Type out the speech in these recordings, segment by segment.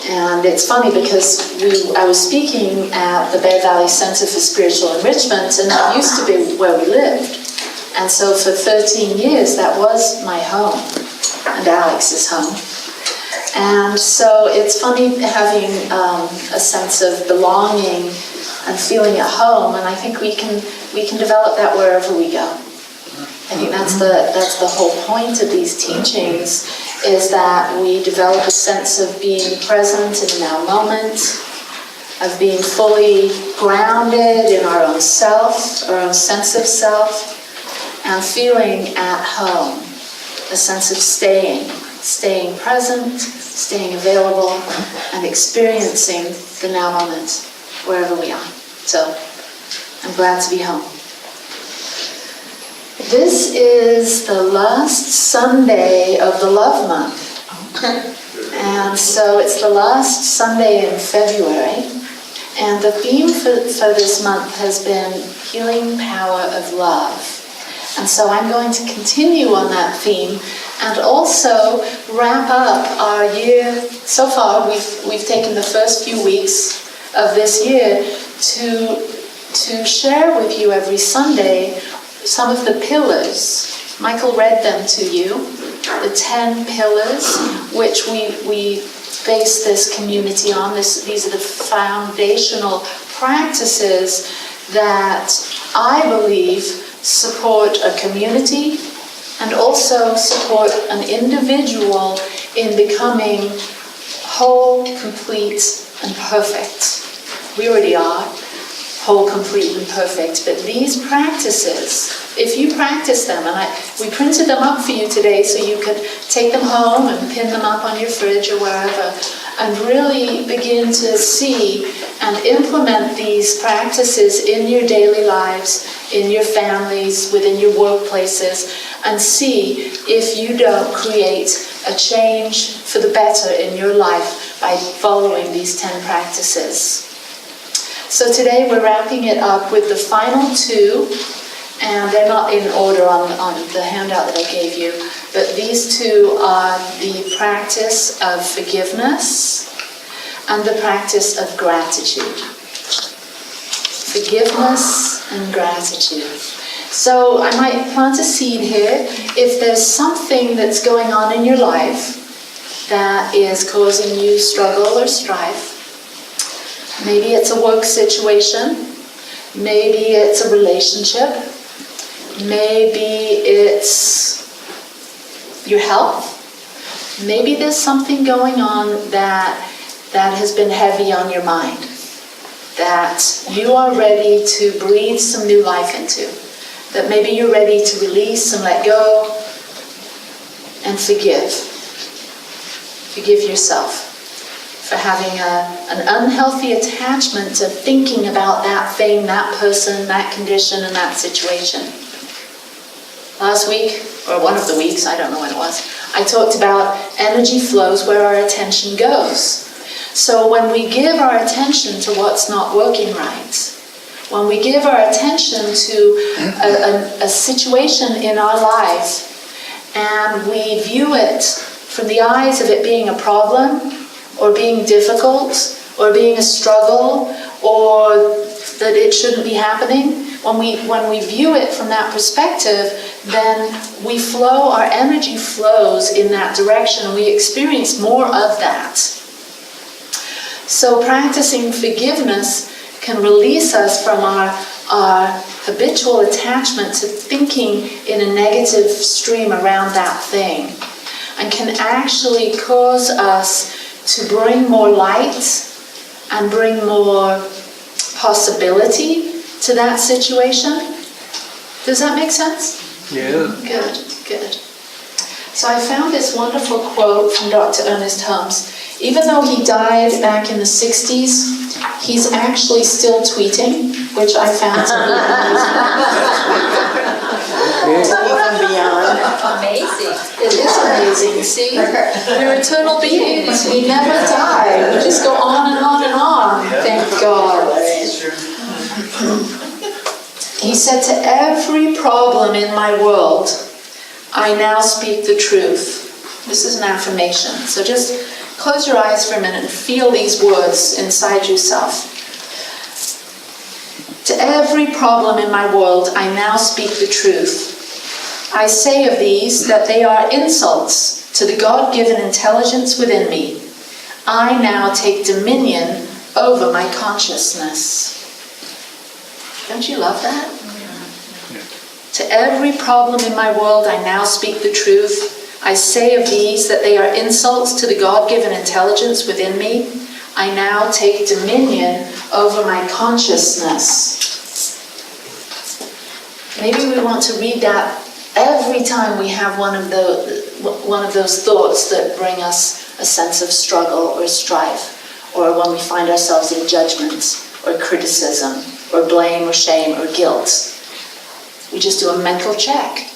And it's funny because I was speaking at the Bear Valley Center for Spiritual Enrichment, and that used to be where we lived. And so for 13 years, that was my home, and Alex's home. And so it's funny having a sense of belonging and feeling at home, and I think we can develop that wherever we go. I think that's the whole point of these teachings, is that we develop a sense of being present in the now moment, of being fully grounded in our own self, our own sense of self, and feeling at home, a sense of staying present, staying available, and experiencing the now moment wherever we are. So I'm glad to be home. This is the last Sunday of the Love Month. And so it's the last Sunday in February. And the theme for this month has been Healing Power of Love. And so I'm going to continue on that theme and also wrap up our year. So far, we've taken the first few weeks of this year to share with you every Sunday some of the pillars. Michael read them to you, the 10 pillars, which we base this community on. These are the foundational practices that I believe support a community and also support an individual in becoming whole, complete, and perfect. We already are whole, complete, and perfect. But these practices, if you practice them, and we printed them up for you today so you could take them home and pin them up on your fridge or wherever, and really begin to see and implement these practices in your daily lives, in your families, within your workplaces, and see if you don't create a change for the better in your life by following these 10 practices. So today we're wrapping it up with the final 2, and they're not in order on the handout that I gave you, but these 2 are the practice of forgiveness and the practice of gratitude. Forgiveness and gratitude. So I might plant a seed here. If there's something that's going on in your life that is causing you struggle or strife, maybe it's a work situation, maybe it's a relationship, maybe it's your health, maybe there's something going on that has been heavy on your mind, that you are ready to breathe some new life into, that maybe you're ready to release and let go and forgive. Forgive yourself for having an unhealthy attachment to thinking about that thing, that person, that condition, and that situation. Last week, or one of the weeks, I don't know when it was, I talked about energy flows where our attention goes. So when we give our attention to what's not working right, when we give our attention to a situation in our life and we view it from the eyes of it being a problem, or being difficult, or being a struggle, or that it shouldn't be happening, when we view it from that perspective, then our energy flows in that direction, and we experience more of that. So practicing forgiveness can release us from our habitual attachment to thinking in a negative stream around that thing, and can actually cause us to bring more light and bring more possibility to that situation. Does that make sense? Yeah. Good. So I found this wonderful quote from Dr. Ernest Holmes. Even though he died back in the 60s, he's actually still tweeting, which I found to be amazing. Even beyond. Amazing. It is amazing, see? We're eternal beings. We never die. We just go on and on and on. Thank God. He said, to every problem in my world, I now speak the truth. This is an affirmation. So just Close your eyes for a minute and feel these words inside yourself. To every problem in my world, I now speak the truth. I say of these that they are insults to the God-given intelligence within me. I now take dominion over my consciousness. Don't you love that? Yeah. To every problem in my world, I now speak the truth. I say of these that they are insults to the God-given intelligence within me. I now take dominion over my consciousness. Maybe we want to read that every time we have one of those thoughts that bring us a sense of struggle or strife, or when we find ourselves in judgment or criticism or blame or shame or guilt. We just do a mental check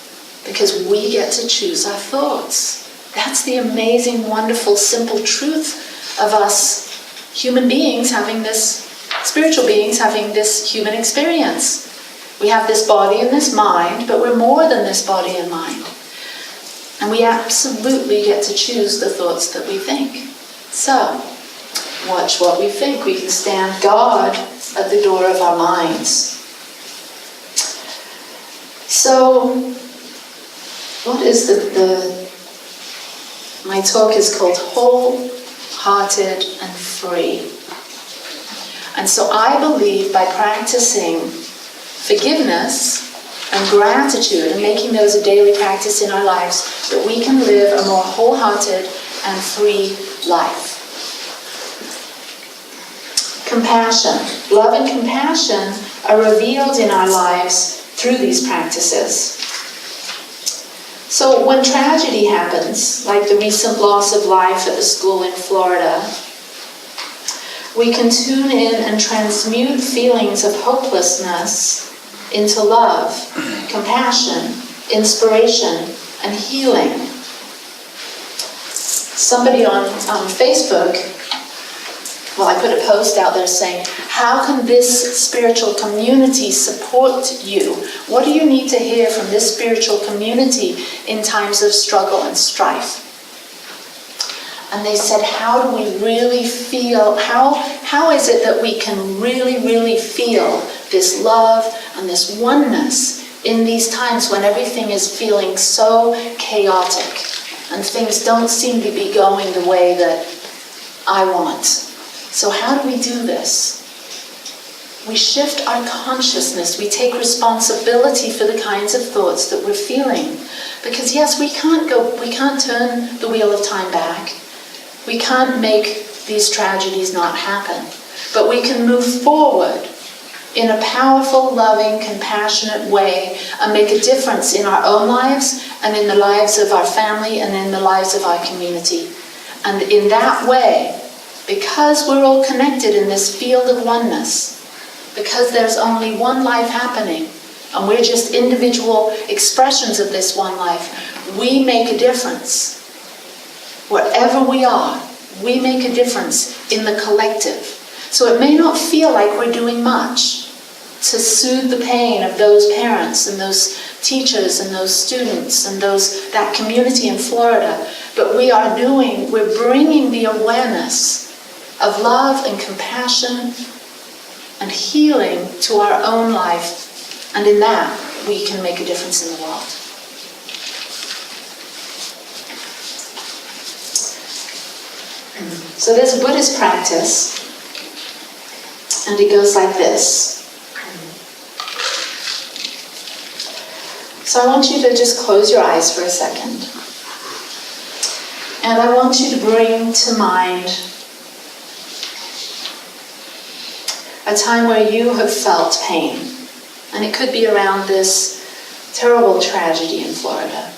because we get to choose our thoughts. That's the amazing, wonderful, simple truth of us human beings having this, spiritual beings having this human experience. We have this body and this mind, but we're more than this body and mind. And we absolutely get to choose the thoughts that we think. So, watch what we think. We can stand God at the door of our minds. So, what is my talk is called Wholehearted and Free. And so I believe by practicing forgiveness and gratitude and making those a daily practice in our lives, that we can live a more wholehearted and free life. Compassion. Love and compassion are revealed in our lives through these practices. So when tragedy happens, like the recent loss of life at the school in Florida, we can tune in and transmute feelings of hopelessness into love, compassion, inspiration, and healing. Somebody on Facebook, I put a post out there saying, how can this spiritual community support you? What do you need to hear from this spiritual community in times of struggle and strife? And they said, how do we really feel, how is it that we can really, really feel this love and this oneness in these times when everything is feeling so chaotic and things don't seem to be going the way that I want? So how do we do this? We shift our consciousness. We take responsibility for the kinds of thoughts that we're feeling. Because yes, we can't turn the wheel of time back. We can't make these tragedies not happen. But we can move forward in a powerful, loving, compassionate way and make a difference in our own lives and in the lives of our family and in the lives of our community. And in that way, because we're all connected in this field of oneness, because there's only one life happening, and we're just individual expressions of this one life, we make a difference. Wherever we are, we make a difference in the collective. So it may not feel like we're doing much to soothe the pain of those parents and those teachers and those students and that community in Florida, but we're bringing the awareness of love and compassion and healing to our own life, and in that we can make a difference in the world. So there's a Buddhist practice, and it goes like this. So I want you to just close your eyes for a second, and I want you to bring to mind a time where you have felt pain. And it could be around this terrible tragedy in Florida.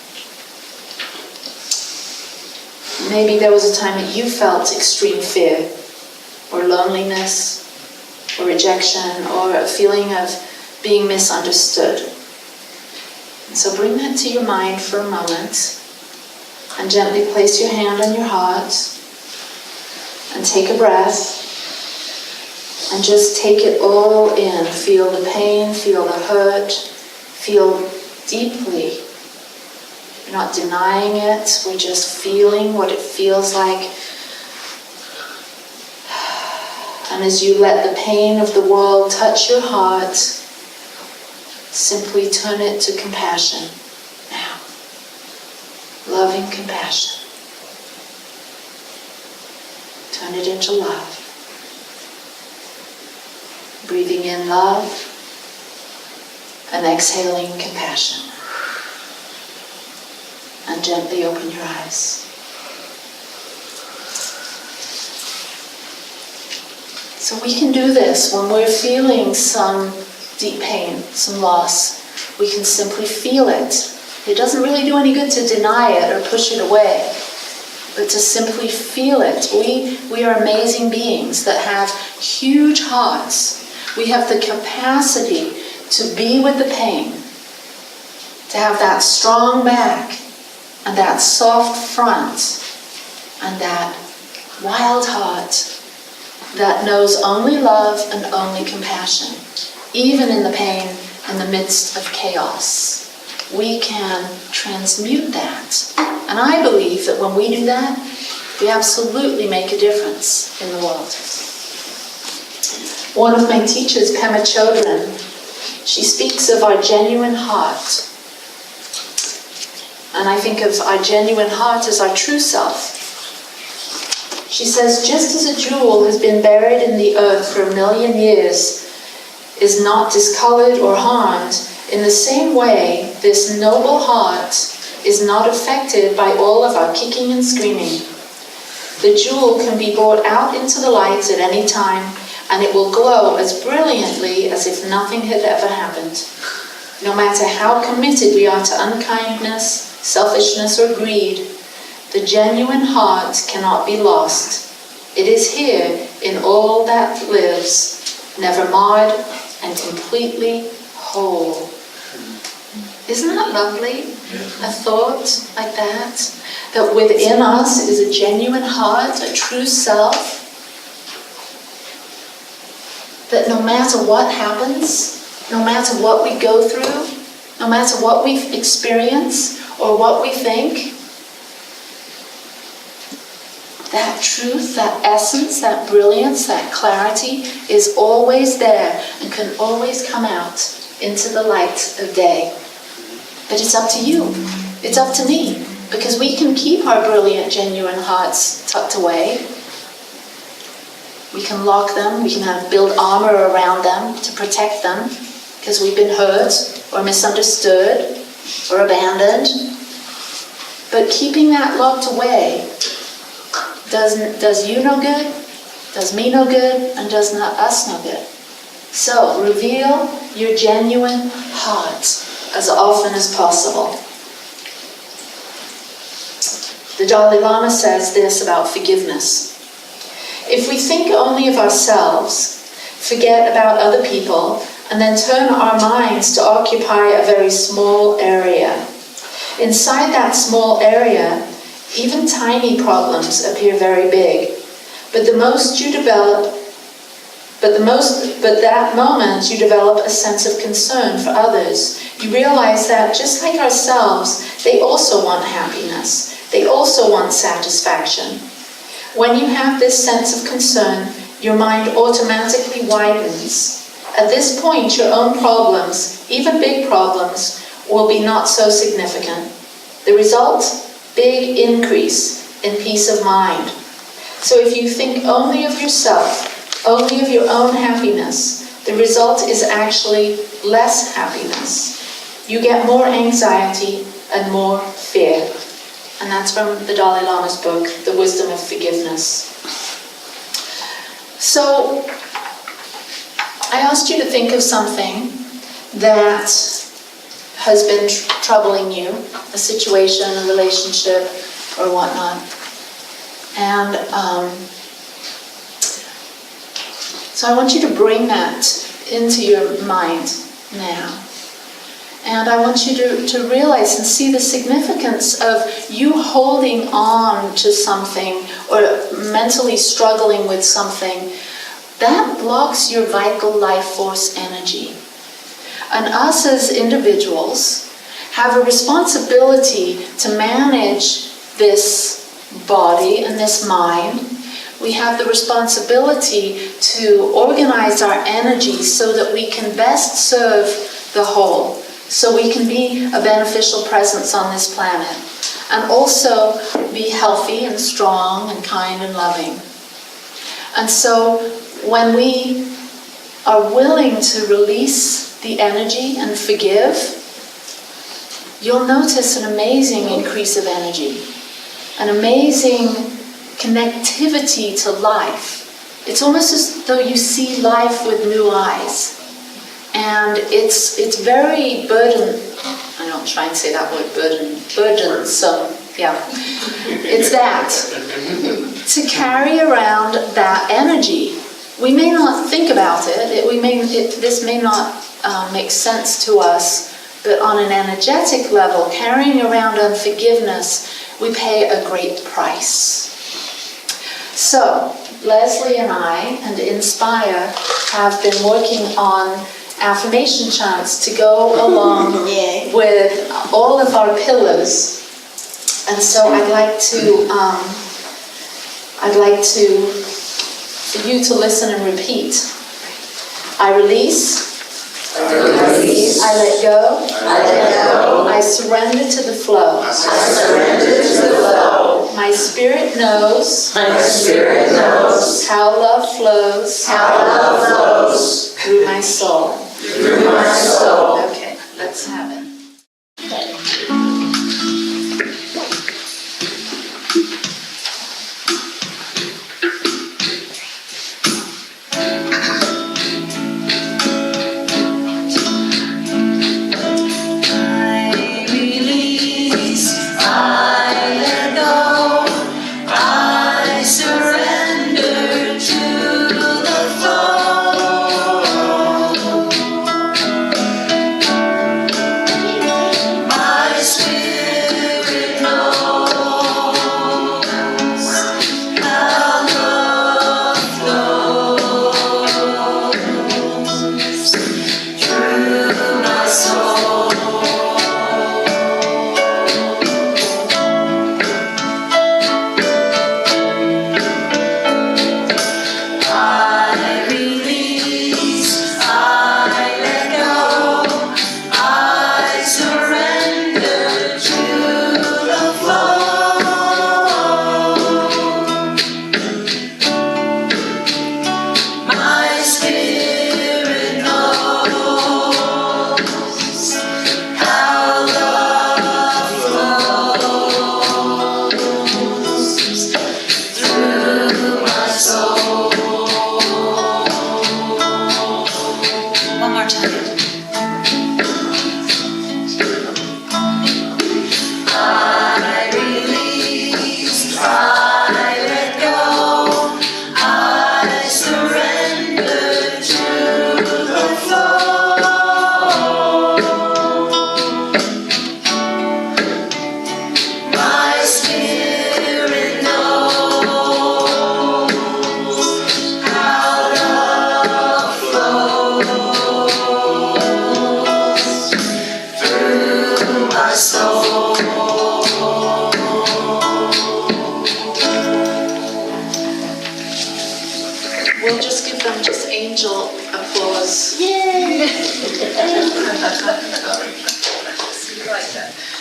Maybe there was a time that you felt extreme fear, or loneliness, or rejection, or a feeling of being misunderstood. And so bring that to your mind for a moment, and gently place your hand on your heart, and take a breath. And just take it all in. Feel the pain, feel the hurt, feel deeply. We're not denying it, we're just feeling what it feels like And as you let the pain of the world touch your heart, simply turn it to compassion now. Loving compassion. Turn it into love. Breathing in love and exhaling compassion. And gently open your eyes. So we can do this when we're feeling some deep pain, some loss. We can simply feel it. It doesn't really do any good to deny it or push it away, but to simply feel it. We are amazing beings that have huge hearts. We have the capacity to be with the pain, to have that strong back and that soft front and that wild heart that knows only love and only compassion, even in the pain in the midst of chaos. We can transmute that. And I believe that when we do that, we absolutely make a difference in the world. One of my teachers, Pema Chodron, she speaks of our genuine heart. And I think of our genuine heart as our true self. She says, just as a jewel has been buried in the earth for 1 million years, is not discolored or harmed, in the same way, this noble heart is not affected by all of our kicking and screaming. The jewel can be brought out into the light at any time, and it will glow as brilliantly as if nothing had ever happened. No matter how committed we are to unkindness, selfishness, or greed, the genuine heart cannot be lost. It is here in all that lives, never marred and completely whole. Isn't that lovely? A thought like that? That within us is a genuine heart, a true self. That no matter what happens, no matter what we go through, no matter what we experience or what we think, that truth, that essence, that brilliance, that clarity is always there and can always come out into the light of day. But it's up to you. It's up to me. Because we can keep our brilliant, genuine hearts tucked away. We can lock them. We can build armor around them to protect them because we've been hurt or misunderstood or abandoned. But keeping that locked away does you no good, does me no good, and does not us no good. So reveal your genuine heart as often as possible. The Dalai Lama says this about forgiveness. If we think only of ourselves, forget about other people, and then turn our minds to occupy a very small area, inside that small area, even tiny problems appear very big. But that moment you develop a sense of concern for others. You realize that just like ourselves, they also want happiness. They also want satisfaction. When you have this sense of concern, your mind automatically widens. At this point, your own problems, even big problems, will be not so significant. The result? Big increase in peace of mind. So if you think only of yourself, only of your own happiness, the result is actually less happiness. You get more anxiety and more fear. And that's from the Dalai Lama's book, The Wisdom of Forgiveness. So I asked you to think of something that has been troubling you, a situation, a relationship, or whatnot. And so I want you to bring that into your mind now. And I want you to realize and see the significance of you holding on to something or mentally struggling with something. That blocks your vital life force energy. And us as individuals have a responsibility to manage this body and this mind we have the responsibility to organize our energy so that we can best serve the whole, so we can be a beneficial presence on this planet, and also be healthy and strong and kind and loving. And so when we are willing to release the energy and forgive, you'll notice an amazing increase of energy, an amazing connectivity to life. It's almost as though you see life with new eyes. And it's very I don't try and say that word, burdensome. Yeah, it's that. To carry around that energy. We may not think about it. This may not make sense to us, but on an energetic level, carrying around unforgiveness, we pay a great price. So, Leslie and I, and Inspire, have been working on affirmation chants to go along with all of our pillars. And so I'd like for you to listen and repeat. I release. I let go. I surrender to the flow. My spirit knows. How love flows. Through my soul. Okay, let's have it.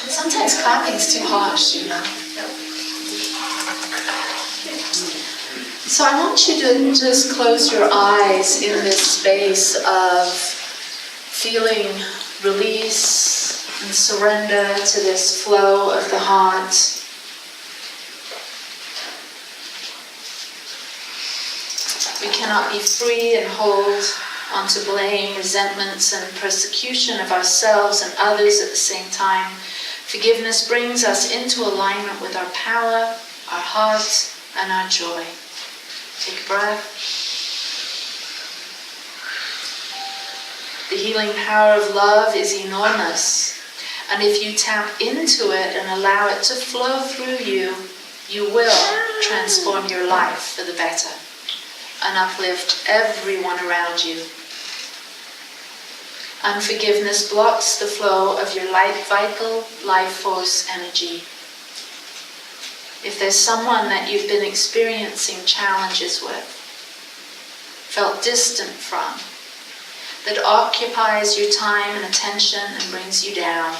Sometimes clapping's too harsh, you know. So I want you to just close your eyes in this space of feeling release and surrender to this flow of the heart. We cannot be free and hold onto blame, resentments, and persecution of ourselves and others at the same time. Forgiveness brings us into alignment with our power, our heart, and our joy. Take a breath. The healing power of love is enormous, and if you tap into it and allow it to flow through you, you will transform your life for the better and uplift everyone around you. Unforgiveness blocks the flow of your vital life force energy. If there's someone that you've been experiencing challenges with, felt distant from, that occupies your time and attention and brings you down,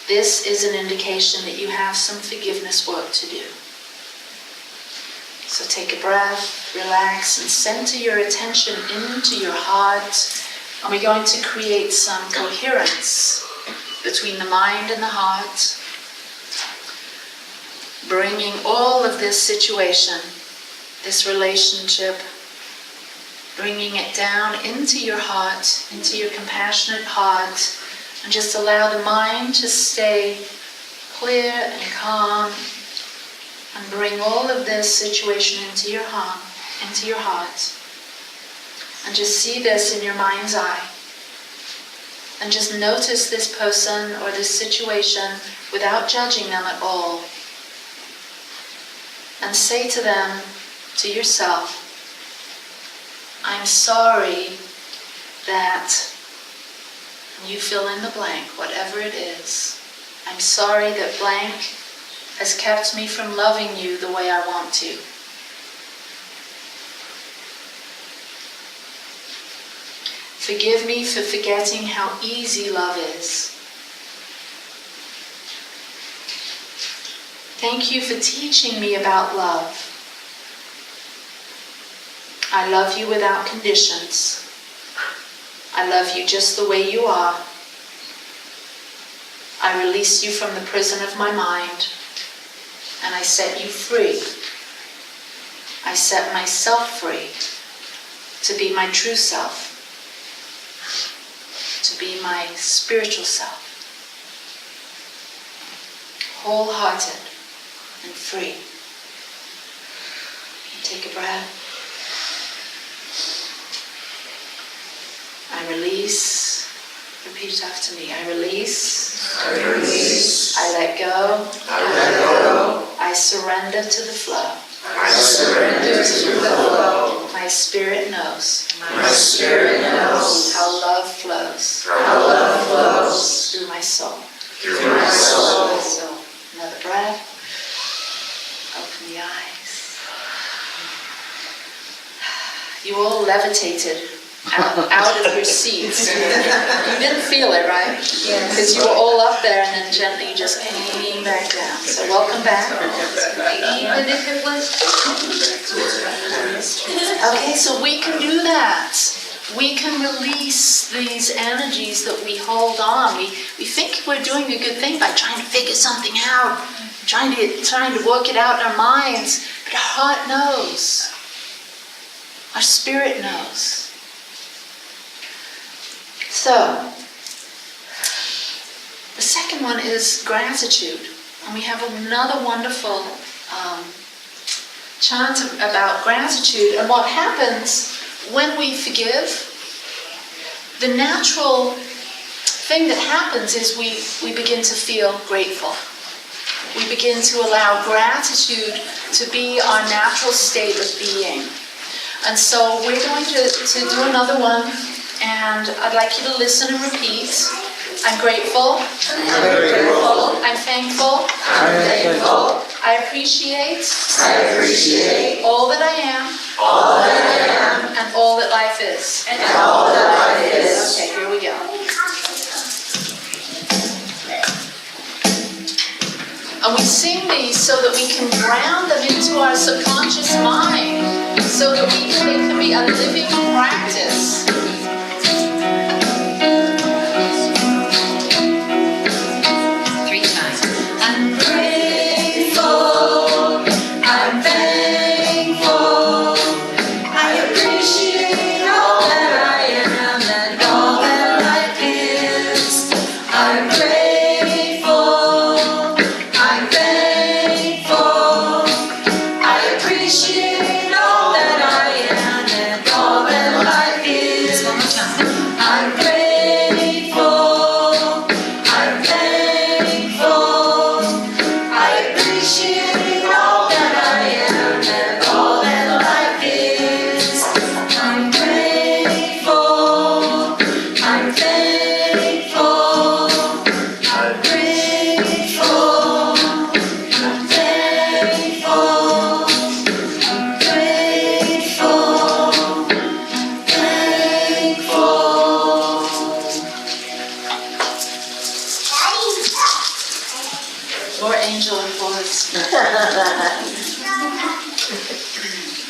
this is an indication that you have some forgiveness work to do. So take a breath, relax, and center your attention into your heart. And we're going to create some coherence between the mind and the heart, bringing all of this situation, this relationship, bringing it down into your heart, into your compassionate heart, and just allow the mind to stay clear and calm, and bring all of this situation into your heart. And just see this in your mind's eye. And just notice this person or this situation without judging them at all. And say to them, to yourself, I'm sorry that, and you fill in the blank, whatever it is. I'm sorry that blank has kept me from loving you the way I want to. Forgive me for forgetting how easy love is. Thank you for teaching me about love. I love you without conditions. I love you just the way you are. I release you from the prison of my mind, and I set you free. I set myself free to be my true self, to be my spiritual self, wholehearted and free. And take a breath. I release. Repeat after me. I release. I release. I let go. I let go. I surrender to the flow. I surrender to the flow. My spirit knows. My spirit knows How love flows. how love flows Through my soul. through my soul. So, another breath. Open the eyes. You all levitated out of your seats. You didn't feel it, right? Yes. Because you were all up there and then gently you just came back down. So welcome back. Even if it was... Okay, so we can do that. We can release these energies that we hold on. We think we're doing a good thing by trying to figure something out, trying to work it out in our minds, but our heart knows. Our spirit knows. So, the second one is gratitude. And we have another wonderful chant about gratitude. And what happens when we forgive, the natural thing that happens is we begin to feel grateful. We begin to allow gratitude to be our natural state of being. And so we're going to do another one. And I'd like you to listen and repeat. I'm grateful. I'm grateful. I'm thankful. I'm thankful. I appreciate. I appreciate all that I am. all that I am And all that life is. and all that life is. Okay, here we go. And we sing these so that we can ground them into our subconscious mind, so that they can be a living practice.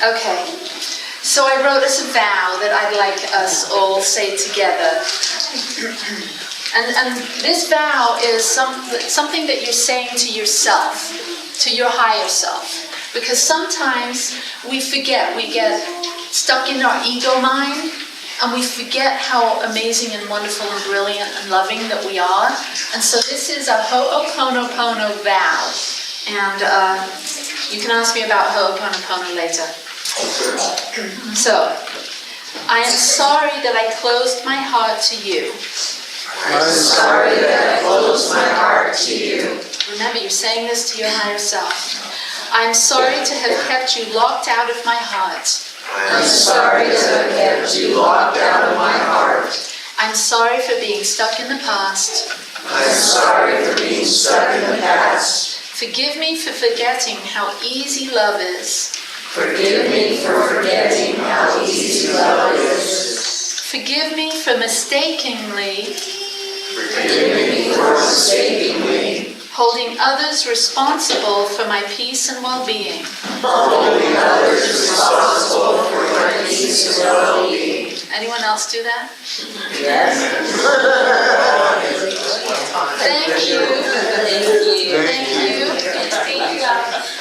Okay. So I wrote us a vow that I'd like us all say together. And this vow is something that you're saying to yourself, to your higher self. Because sometimes we forget, we get stuck in our ego mind, and we forget how amazing and wonderful and brilliant and loving that we are. And so this is a Ho'oponopono vow. And you can ask me about Ho'oponopono later. So, I am sorry that I closed my heart to you. I'm sorry that I closed my heart to you. Remember, you're saying this to your higher self. I'm sorry to have kept you locked out of my heart. I'm sorry to have kept you locked out of my heart. I'm sorry for being stuck in the past. I'm sorry for being stuck in the past. Forgive me for forgetting how easy love is. Forgive me for forgetting how easy love is. Forgive me for mistakenly Forgive me for mistakenly holding others responsible for my peace and well-being. holding others responsible for my peace and well-being. Anyone else do that? Yes. Thank you. Thank you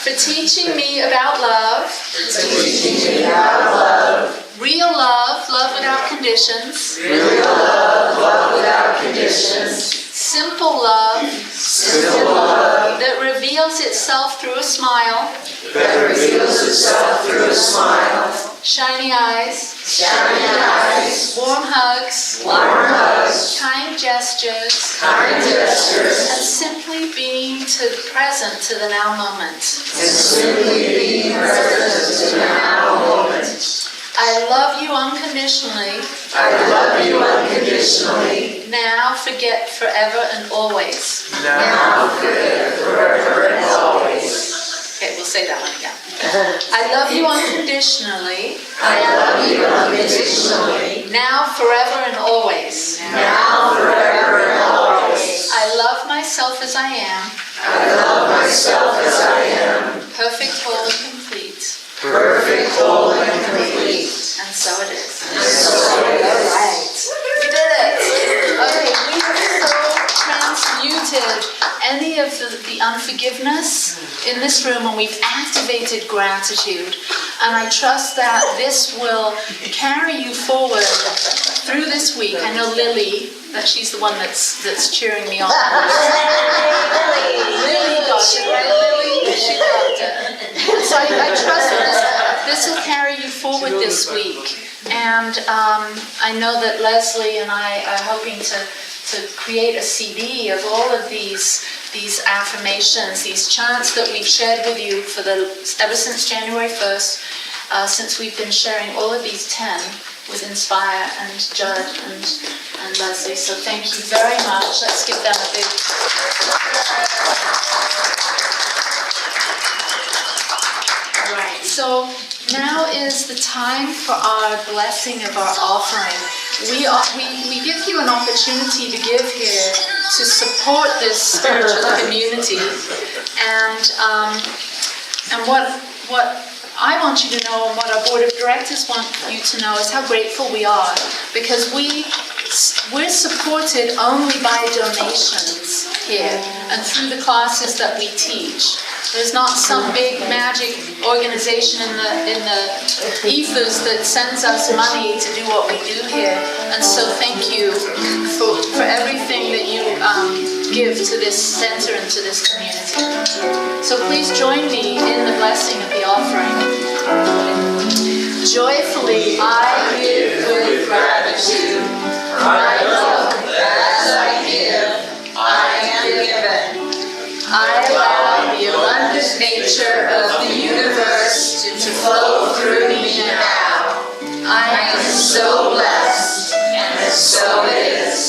for teaching me about love. Teaching me about love. Real love, love without conditions. Real love, love without conditions. Simple love Simple love that reveals itself through a smile. that reveals itself through a smile. Shiny eyes, Shiny eyes. warm hugs, Warm hugs. kind gestures, Kind gestures. and simply being present to the now moment. And simply being present to the now moment. I love you unconditionally. I love you unconditionally. Now, forget forever and always. Now, forever and always. Okay, we'll say that one again. I love you unconditionally. I love you unconditionally. Now, forever and always. Now, forever and always. I love myself as I am, I love myself as I am. perfect, whole, and complete. Perfect, whole, and complete. And so it is. And so it is. All right. We did it. Okay, we have so transmuted any of the unforgiveness in this room, and we've activated gratitude. And I trust that this will carry you forward through this week. I know Lily, that she's the one that's cheering me on. Lily got it, right, Lily? She got it. So I trust that this will carry you forward this week. And I know that Leslie and I are hoping to create a CD of all of these affirmations, these chants that we've shared with you ever since January 1st, since we've been sharing all of these 10 with Inspire and Judd and Leslie. So thank you very much. Let's give them a big... All right, so now is the time for our blessing of our offering. We give you an opportunity to give here to support this spiritual community, and what I want you to know, and what our board of directors want you to know, is how grateful we are, because we're supported only by donations here and through the classes that we teach. There's not some big magic organization in the ethers that sends us money to do what we do here. And so thank you for everything that you give to this center and to this community. So please join me in the blessing of the offering. Joyfully I give with gratitude. I love as I give, I am given. I allow the abundant nature of the universe to flow through me now. I am so blessed, and so it is.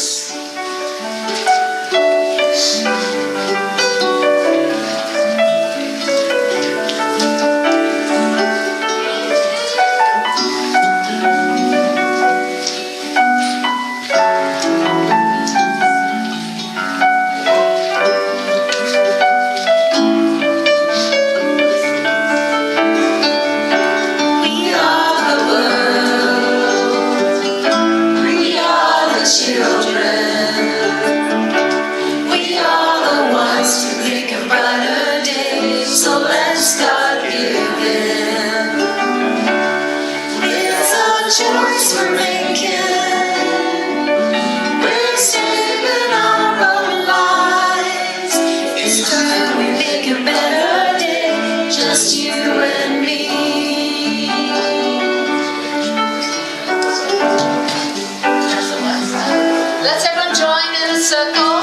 choice we're making. We're saving our own lives. It's time we make a better day, just you and me. Let's everyone join in a circle.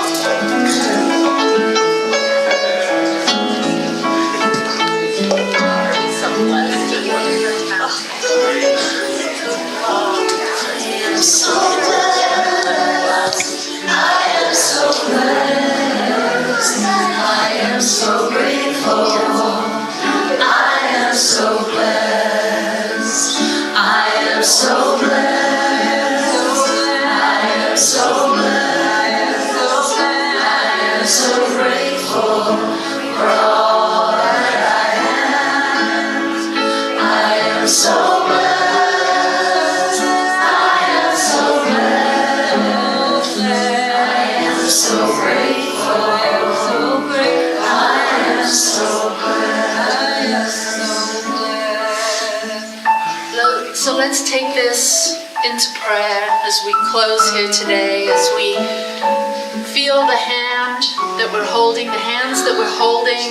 So let's take this into prayer as we close here today, as we feel the hand that we're holding, the hands that we're holding.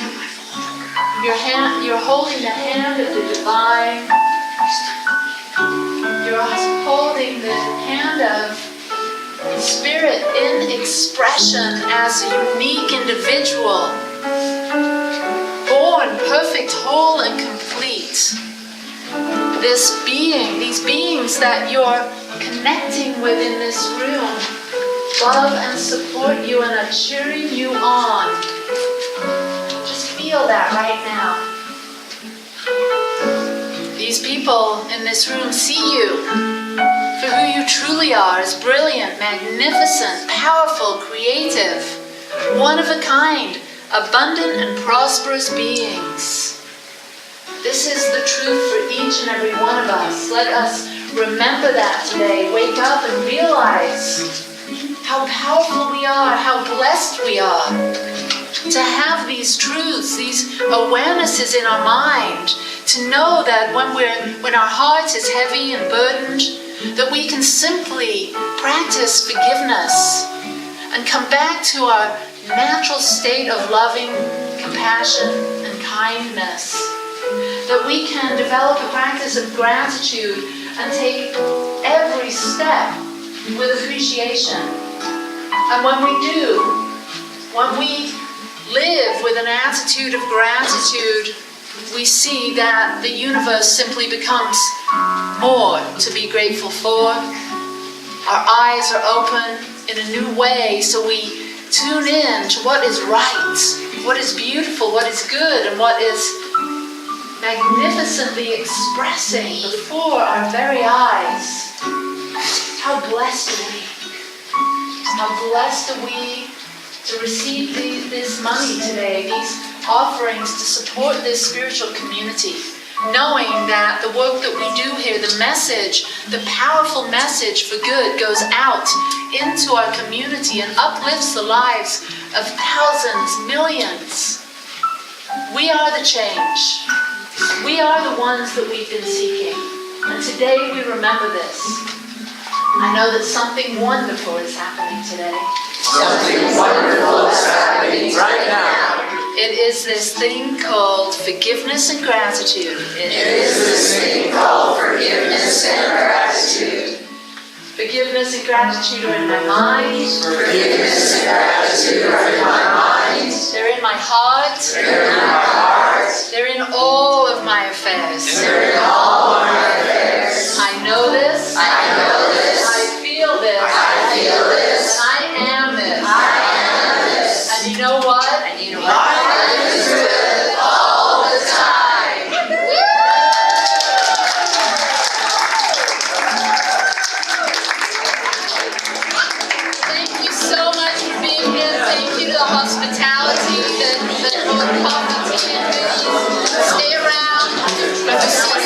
You're holding the hand of the divine. You're holding the hand of Spirit in expression as a unique individual, born perfect, whole, and complete. This being, these beings that you're connecting with in this room, love and support you and are cheering you on. Just feel that right now. These people in this room see you for who you truly are, as brilliant, magnificent, powerful, creative, one of a kind, abundant and prosperous beings. This is the truth for each and every one of us. Let us remember that today. Wake up and realize how powerful we are, how blessed we are to have these truths, these awarenesses in our mind, to know that when our heart is heavy and burdened, that we can simply practice forgiveness and come back to our natural state of loving compassion and kindness. That we can develop a practice of gratitude and take every step with appreciation. And when we do, when we live with an attitude of gratitude, we see that the universe simply becomes more to be grateful for. Our eyes are open in a new way, so we tune in to what is right, what is beautiful, what is good, and what is magnificently expressing before our very eyes. How blessed are we? How blessed are we to receive this money today, these offerings to support this spiritual community, knowing that the work that we do here, the message, the powerful message for good goes out into our community and uplifts the lives of thousands, millions. We are the change. We are the ones that we've been seeking. And today we remember this. I know that something wonderful is happening today. Something wonderful is happening right now. It is this thing called forgiveness and gratitude. It is this thing called forgiveness and gratitude. Forgiveness and gratitude are in my mind. Forgiveness and gratitude are in my mind. They're in my heart. They're in my heart. They're in all of my affairs. They're in all of my affairs. I know this. I know this. I feel this. I feel this. And I am this. I am this. And you know what? Life is good all the time. Thank you so much for being here. Thank you to the hospitality, the coffee, tea, and goodies. Stay around. But we see